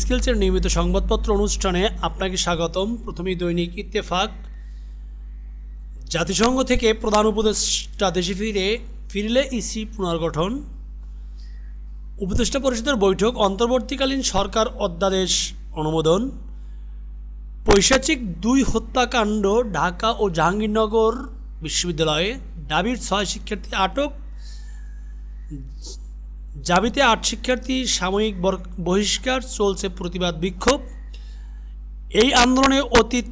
স্কিলসের নিয়মিত সংবাদপত্র অনুষ্ঠানে আপনাকে স্বাগতম। প্রথমেই দৈনিক ইত্তেফাক। জাতিসংঘ থেকে প্রধান উপদেষ্টা দেশে ফিরলে ইসি পুনর্গঠন। উপদেষ্টা পরিষদের বৈঠক, অন্তর্বর্তীকালীন সরকার অধ্যাদেশ অনুমোদন। পৈশাচিক 2 হত্যাকাণ্ড ঢাকা ও জাহাঙ্গীরনগর বিশ্ববিদ্যালয়ে, দাবির 6 শিক্ষার্থী আটক। জাবিতে 8 শিক্ষার্থী সাময়িক বহিষ্কার, চলছে প্রতিবাদ বিক্ষোভ। এই আন্দোলনে অতীত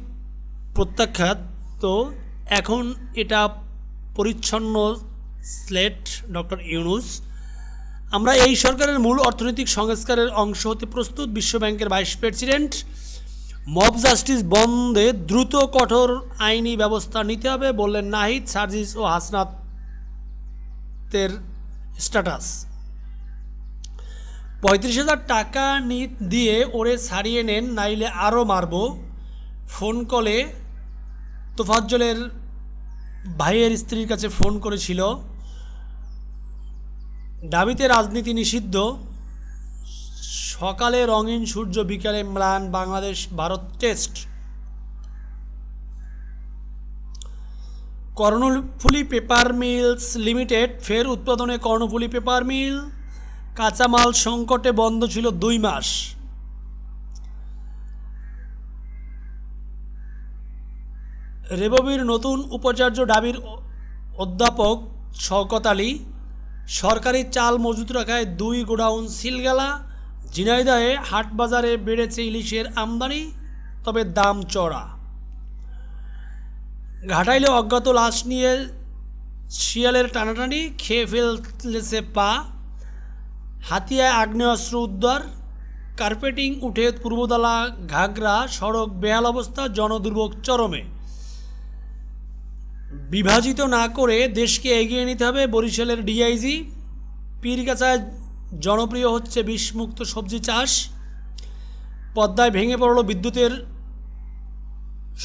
প্রত্যাখ্যাত, তো এখন এটা পরিচ্ছন্ন স্লেট ডক্টর ইউনূস। আমরা এই সরকারের মূল অর্থনৈতিক সংস্কারের অংশ হতে প্রস্তুত, বিশ্বব্যাংকের ভাইস প্রেসিডেন্ট। মব জাস্টিস বন্ধে দ্রুত কঠোর আইনি ব্যবস্থা নিতে হবে বললেন নাহিদ। সার্জিস ও হাসনাতের স্ট্যাটাস। 35,000 টাকা দিয়ে ওরে ছাড়িয়ে নেন, নাইলে আরও মারব। ফোন কলে তোফাজ্জলের ভাইয়ের স্ত্রীর কাছে ফোন করেছিল। দাবিতে রাজনীতি নিষিদ্ধ। সকালে রঙিন সূর্য, বিকালে ম্লান Bangladesh Bharat test. Karnaphuli paper mills limited ফের উৎপাদনে। কর্ণফুলী পেপার মিল কাঁচামাল সংকটে বন্ধ ছিল 2 মাস। রেববির নতুন উপাচার্য ডাবির অধ্যাপক শওকত আলী। সরকারি চাল মজুত রাখায় 2 গোডাউন সিলগালা। ঝিনাইদহে হাটবাজারে বেড়েছে ইলিশের আমদানি, তবে দাম চড়া। ঘাটাইলে অজ্ঞাত লাশ নিয়ে শিয়ালের টানাটানি, খেয়ে ফেলেছে পা। হাতিয়ায় আগ্নেয়াস্ত্র উদ্ধার। কার্পেটিং উঠে পূর্বতলা ঘাগড়া সড়ক বেহাল অবস্থা, জনদুর্ভোগ চরমে। বিভাজিত না করে দেশকে এগিয়ে নিতে হবে, বরিশালের ডিআইজি। পীরগাছায় জনপ্রিয় হচ্ছে বিষমুক্ত সবজি চাষ। পদ্মায় ভেঙে পড়ল বিদ্যুতের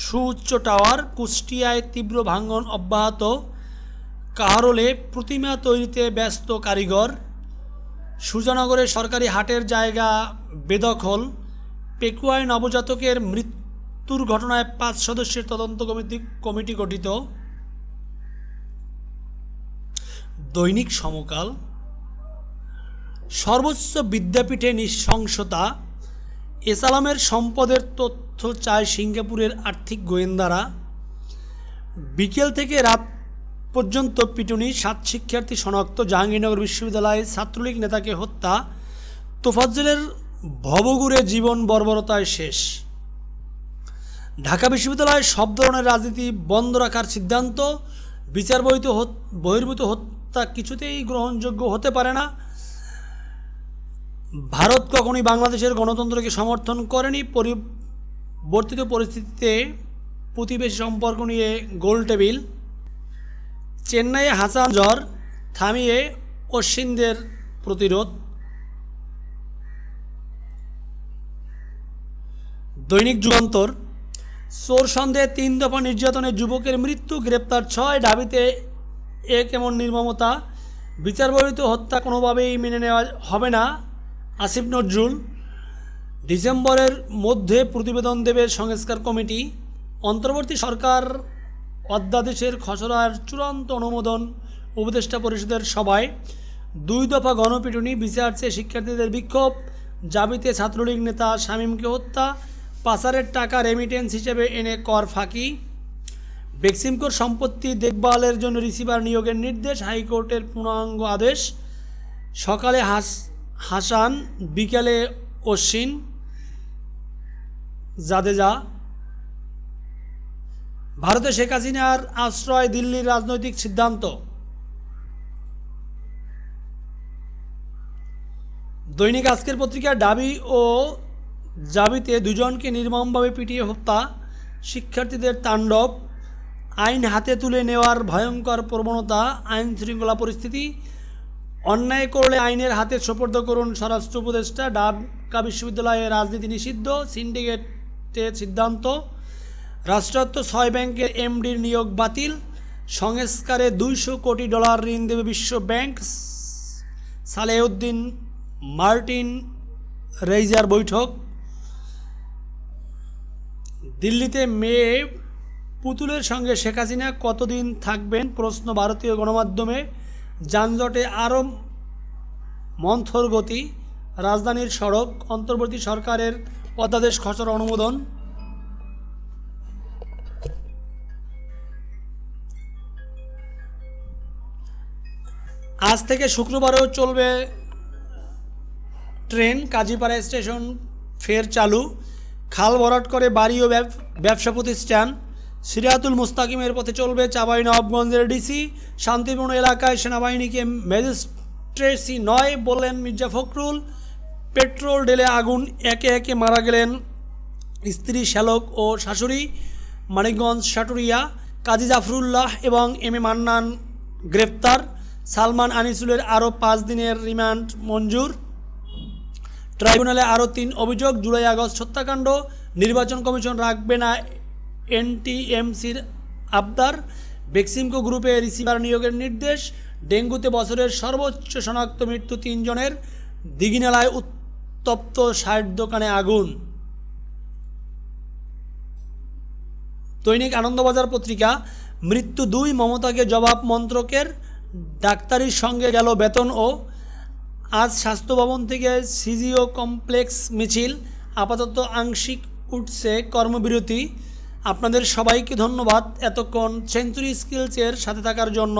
সুউচ্চ টাওয়ার। কুষ্টিয়ায় তীব্র ভাঙন অব্যাহত। কাহারোলে প্রতিমা তৈরিতে ব্যস্ত কারিগর। সূর্যনগরে সরকারি হাটের জায়গা বেদখল। পেকুয়ায় নবজাতকের মৃত্যুর ঘটনায় 5 সদস্যের তদন্ত কমিটি গঠিত। দৈনিক সমকাল। সর্বোচ্চ বিদ্যাপীঠে নৃশংসতা। এসালামের সম্পদের তথ্য চায় সিঙ্গাপুরের আর্থিক গোয়েন্দারা। বিকেল থেকে রাত পর্যন্ত পিটুনি, 7 শিক্ষার্থী শনাক্ত। জাহাঙ্গীরনগর বিশ্ববিদ্যালয়ে ছাত্রলীগ নেতাকে হত্যা। তোফাজ্জলের ভবঘুরে জীবন বর্বরতায় শেষ। ঢাকা বিশ্ববিদ্যালয়ে সব ধরনের রাজনীতি বন্ধ রাখার সিদ্ধান্ত। বিচার বহির্ভূত হত্যা কিছুতেই গ্রহণযোগ্য হতে পারে না। ভারত কখনোই বাংলাদেশের গণতন্ত্রকে সমর্থন করেনি। পরিবর্তিত পরিস্থিতিতে প্রতিবেশী সম্পর্ক নিয়ে গোলটেবিল। চেন্নাইয়ে হাসান জ্বর থামিয়ে অশ্বিনদের প্রতিরোধ। দৈনিক যুগান্তর। চোর সন্দেহে 3 দফা নির্যাতনে যুবকের মৃত্যু, গ্রেপ্তার 6। দাবিতে কেমন নির্মমতা। বিচার বহির্ভূত হত্যা কোনোভাবেই মেনে নেওয়া হবে না, আসিফ নজরুল। ডিসেম্বরের মধ্যে প্রতিবেদন দেবে সংস্কার কমিটি। অন্তর্বর্তী সরকার অধ্যাদেশের খসড়ার চূড়ান্ত অনুমোদন উপদেষ্টা পরিষদের সভায়। 2 দফা গণপিটুনি, বিচার চেয়ে শিক্ষার্থীদের বিক্ষোভ। জাবিতে ছাত্রলীগ নেতা শামীমকে হত্যা। পাচারের টাকা রেমিটেন্স হিসেবে এনে কর ফাঁকি। বেক্সিমকোর সম্পত্তি দেখভালের জন্য রিসিভার নিয়োগের নির্দেশ, হাইকোর্টের পূর্ণাঙ্গ আদেশ। সকালে হাসান, বিকালে অশ্বিন, জাদেজা। ভারতে শেখ হাসিনার আশ্রয়, দিল্লির রাজনৈতিক সিদ্ধান্ত। দৈনিক আজকের পত্রিকা। ডাবি ও জাবিতে 2 জনকে নির্মমভাবে পিটিয়ে হত্যা, শিক্ষার্থীদের তাণ্ডব। আইন হাতে তুলে নেওয়ার ভয়ঙ্কর প্রবণতা, আইন শৃঙ্খলা পরিস্থিতি। অন্যায় করলে আইনের হাতে সোপর্দ করুন স্বরাষ্ট্র উপদেষ্টা। ঢাকা বিশ্ববিদ্যালয়ে রাজনীতি নিষিদ্ধ, সিন্ডিকেটের সিদ্ধান্ত। রাষ্ট্রায়ত্ত 6 ব্যাংকের এমডির নিয়োগ বাতিল। সংস্কারে $200 কোটি ঋণ দেবে বিশ্ব ব্যাংক। সালেহউদ্দিন মার্টিন রেইজার বৈঠক। দিল্লিতে মেয়ে পুতুলের সঙ্গে শেখ হাসিনা কতদিন থাকবেন প্রশ্ন ভারতীয় গণমাধ্যমে। যানজটে আরও মন্থর গতি, রাজধানীর সড়ক, অন্তর্বর্তী সরকারের অধ্যাদেশ খসড়া অনুমোদন। আজ থেকে শুক্রবারেও চলবে ট্রেন, কাজীপাড়া স্টেশন ফের চালু। খাল ভরাট করে বাড়ি ও ব্যবসা প্রতিষ্ঠান। সিরাতুল মুস্তাকিমের পথে চলবে চাঁপাইনবাবগঞ্জের ডিসি। শান্তিপূর্ণ এলাকায় সেনাবাহিনীকে ম্যাজিস্ট্রেসি নয় বললেন মির্জা ফখরুল। পেট্রোল ঢেলে আগুন, একে একে মারা গেলেন স্ত্রী, শ্যালক ও শাশুড়ি। মানিকগঞ্জ সাটুরিয়া কাজী জাফরুল্লাহ এবং এম এ মান্নান গ্রেপ্তার। সালমান আনিসুলের আরও 5 দিনের রিমান্ড মঞ্জুর। ট্রাইব্যুনালে আরও 3 অভিযোগ, জুলাই আগস্ট হত্যাকাণ্ড। নির্বাচন কমিশন রাখবে না এনটিএমসির আবদার। বেক্সিমকো গ্রুপে রিসিভার নিয়োগের নির্দেশ। ডেঙ্গুতে বছরের সর্বোচ্চ শনাক্ত মৃত্যু 3 জনের। দিঘিনালায় উত্তপ্ত 60 দোকানে আগুন। দৈনিক আনন্দবাজার পত্রিকা, মৃত্যু 2, মমতাকে জবাব মন্ত্রকের। ডাক্তারির সঙ্গে গেল বেতনও। আজ স্বাস্থ্য ভবন থেকে সিজিও কমপ্লেক্স মিছিল। আপাতত আংশিক উঠছে কর্মবিরতি। আপনাদের সবাইকে ধন্যবাদ এতক্ষণ সেঞ্চুরি স্কিলসের সাথে থাকার জন্য।